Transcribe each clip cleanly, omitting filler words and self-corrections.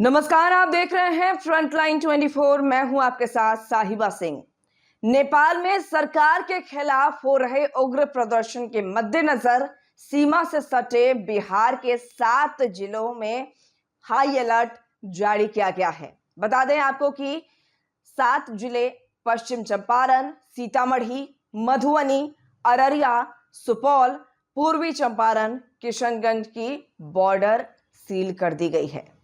नमस्कार, आप देख रहे हैं फ्रंटलाइन 24। मैं हूं आपके साथ साहिबा सिंह। नेपाल में सरकार के खिलाफ हो रहे उग्र प्रदर्शन के मद्देनजर सीमा से सटे बिहार के 7 जिलों में हाई अलर्ट जारी किया गया है। बता दें आपको कि 7 जिले पश्चिम चंपारण, सीतामढ़ी, मधुबनी, अररिया, सुपौल, पूर्वी चंपारण, किशनगंज की बॉर्डर सील कर दी गई है।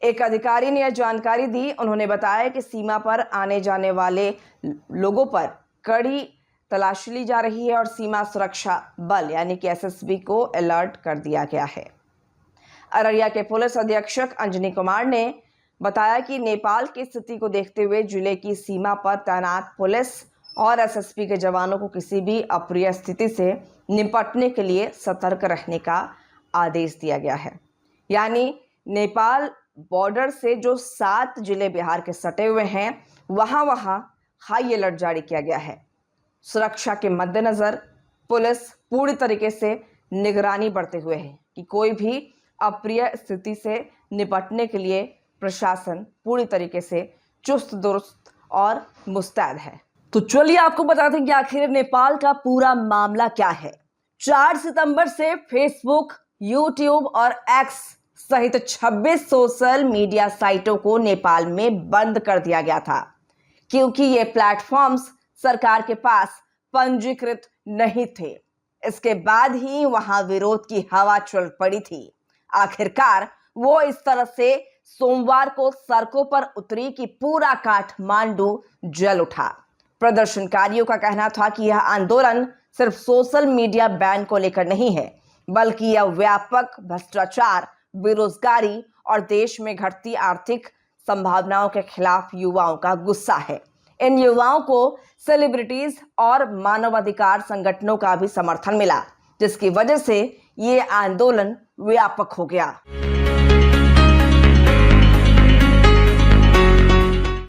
एक अधिकारी ने यह जानकारी दी। उन्होंने बताया कि सीमा पर आने जाने वाले लोगों पर कड़ी तलाशी ली जा रही है और सीमा सुरक्षा बल यानी कि एसएसबी को अलर्ट कर दिया गया है। अररिया के पुलिस अधीक्षक अंजनी कुमार ने बताया कि नेपाल की स्थिति को देखते हुए जिले की सीमा पर तैनात पुलिस और एसएसबी के जवानों को किसी भी अप्रिय स्थिति से निपटने के लिए सतर्क रहने का आदेश दिया गया है। यानी नेपाल बॉर्डर से जो 7 जिले बिहार के सटे हुए हैं वहां हाई अलर्ट जारी किया गया है। सुरक्षा के मद्देनजर पुलिस पूरी तरीके से निगरानी बढ़ते हुए है कि कोई भी अप्रिय स्थिति से निपटने के लिए प्रशासन पूरी तरीके से चुस्त दुरुस्त और मुस्तैद है। तो चलिए आपको बता दें कि आखिर नेपाल का पूरा मामला क्या है। 4 सितंबर से फेसबुक, यूट्यूब और एक्स सहित 26 सोशल मीडिया साइटों को नेपाल में बंद कर दिया गया था, क्योंकि ये प्लेटफॉर्म्स सरकार के पास पंजीकृत नहीं थे। इसके बाद ही वहां विरोध की हवा चल पड़ी थी। आखिरकार वो इस तरह से सोमवार को सड़कों पर उतरी कि पूरा काठमांडू जल उठा। प्रदर्शनकारियों का कहना था कि यह आंदोलन सिर्फ सोशल मीडिया बैन को लेकर नहीं है, बल्कि यह व्यापक भ्रष्टाचार, बेरोजगारी और देश में घटती आर्थिक संभावनाओं के खिलाफ युवाओं का गुस्सा है। इन युवाओं को सेलिब्रिटीज और मानवाधिकार संगठनों का भी समर्थन मिला, जिसकी वजह से ये आंदोलन व्यापक हो गया।